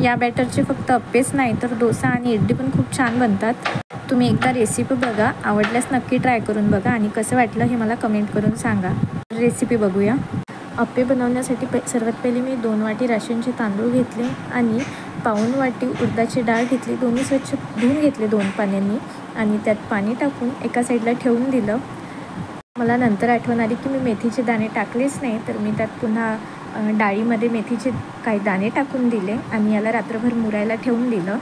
या बॅटरचे फक्त अप्पेच नाही तर डोसा आणि इडली पण खूप छान बनतात। तुम्ही एकदा रेसिपी बघा, आवडल्यास नक्की ट्राय करून बघा आणि कसं वाटलं हे मला कमेंट करून सांगा। रेसिपी बघूया। अप्पे बनवण्यासाठी सर्वात पहिले मी 2 वाटी राशनचे तांदूळ घेतले आणि पाऊण वाटी उडदाची डाळ घेतली। दोन्ही स्वच्छ धुवून घेतले 2 पाण्याने आणि त्यात पाणी टाकून एका साईडला ठेवून दिलं। मला नंतर आठवण आली की मी मेथीचे दाणे टाकलेच नाही, तर मी त्यात पुन्हा डाळीमध्ये मेथीचे काही दाणे टाकून दिले आणि याला रात्रभर मुरायला ठेवून दिलं।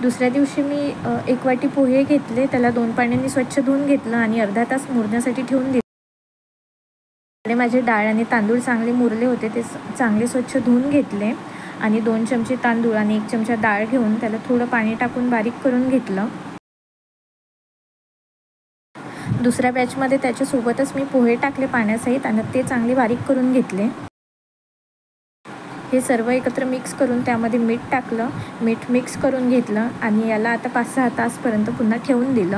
दुसऱ्या दिवशी मी 1 वाटी पोहे घेतले, त्याला 2 पाण्याने स्वच्छ धुवून घेतलं आणि अर्धा तास मुरण्यासाठी ठेवून दिले। माझे डाळ आणि तांदूळ चांगले मुरले होते, ते चांगले स्वच्छ धुवून घेतले आणि 2 चमचे तांदूळ आणि 1 चमचा डाळ घेऊन त्याला थोडं पाणी टाकून बारीक करून घेतलं। दुसऱ्या बॅचमध्ये त्याच्यासोबतच मी पोहे टाकले पाण्यासहित आणि ते चांगले बारीक करून घेतले। हे सर्व एकत्र मिक्स करून त्यामध्ये मीठ टाकलं, मीठ मिक्स करून घेतलं आणि याला आता 5-6 तासपर्यंत पुन्हा ठेवून दिलं।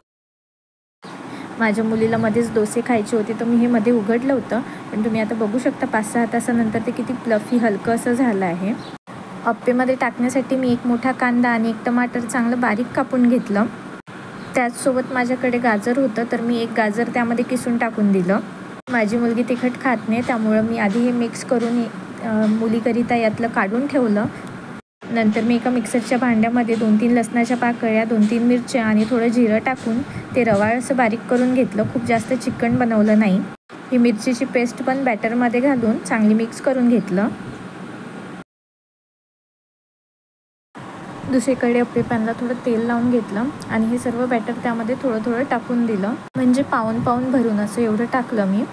माझ्या मुलीला मध्येच डोसे खायचे होते, तर मी हे मध्ये उघडलं होतं, पण तुम्ही आता बघू शकता 5-6 तासानंतर ते किती फ्लफी हलकं असं झालं आहे। अप्पेमध्ये टाकण्यासाठी मी 1 मोठा कांदा आणि 1 टमाटर चांगलं बारीक कापून घेतलं। त्याचसोबत माझ्याकडे गाजर होतं, तर मी 1 गाजर त्यामध्ये किसून टाकून दिलं। माझी मुलगी तिखट खात नाही, त्यामुळं मी आधी हे मिक्स करून मुलीकरिता यातलं काढून ठेवलं। नंतर मी एका मिक्सरच्या भांड्यामध्ये 2-3 लसणाच्या पाकळ्या, 2-3 मिरच्या आणि थोडं जिरं टाकून ते रवाळ असं बारीक करून घेतलं। खूप जास्त चिकन बनवलं नाही। ही मिरचीची पेस्ट पण बॅटरमध्ये घालून चांगली मिक्स करून घेतलं। दुसरीकडे अप्पे पॅनला थोडं तेल लावून घेतलं आणि हे सर्व बॅटर त्यामध्ये थोडं थोडं टाकून दिलं, म्हणजे पाऊण भरून असं एवढं टाकलं मी।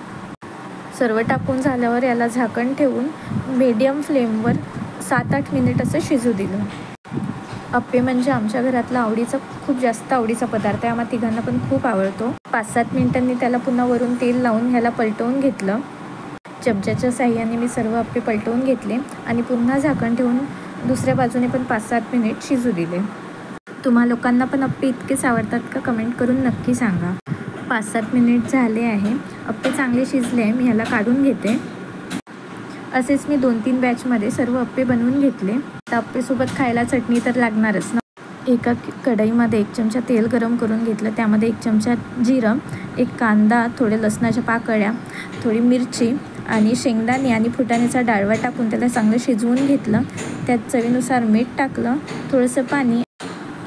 सर्व टाकून झाल्यावर याला झाकण ठेवून मीडियम फ्लेमवर 7-8 मिनिट असं शिजू दिलं। अप्पे म्हणजे आमच्या घरातला खूप जास्त आवडीचा पदार्थ आहे, आम्हा तिघांना पण खूप आवडतो। 5-7 मिनिटांनी त्याला पुन्हा वरून तेल लावून ह्याला पलटवून घेतलं। चमच्याच्या साहाय्याने मी सर्व अप्पे पलटवून घेतले आणि पुन्हा झाकण ठेवून दुसऱ्या बाजूने पण 5-7 मिनिट शिजू दिले। तुम्हा लोकांना पण अप्पे इतकेच आवडतात का? कमेंट करून नक्की सांगा। 5-7 मिनिट झाले आहे, अप्पे चांगले शिजले आहे, मी ह्याला काढून घेते। असेच मी 2-3 बॅचमध्ये सर्व अप्पे बनवून घेतले। तर अप्पेसोबत खायला चटणी तर लागणारच ना। एका कढईमध्ये 1 चमचा तेल गरम करून घेतलं, त्यामध्ये 1 चमचा जिरं, 1 कांदा, थोडे लसणाच्या पाकळ्या, थोडी मिरची आणि शेंगदाणे आणि फुटाण्याचा डाळवा टाकून त्याला चांगलं शिजवून घेतलं। त्यात चवीनुसार मीठ टाकलं, थोडंसं पाणी,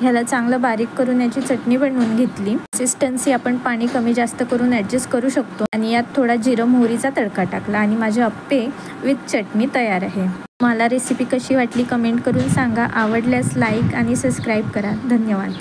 ह्याला चांगलं बारीक करून याची चटणी बनवून घेतली। कन्सिस्टन्सी आपण पाणी कमी जास्त करून ॲडजस्ट करू शकतो आणि यात थोडा जिरं मोहरीचा तडका टाकला आणि माझे अप्पे विथ चटणी तयार आहे। मला रेसिपी कशी वाटली कमेंट करून सांगा। आवडल्यास लाईक आणि सबस्क्राईब करा। धन्यवाद।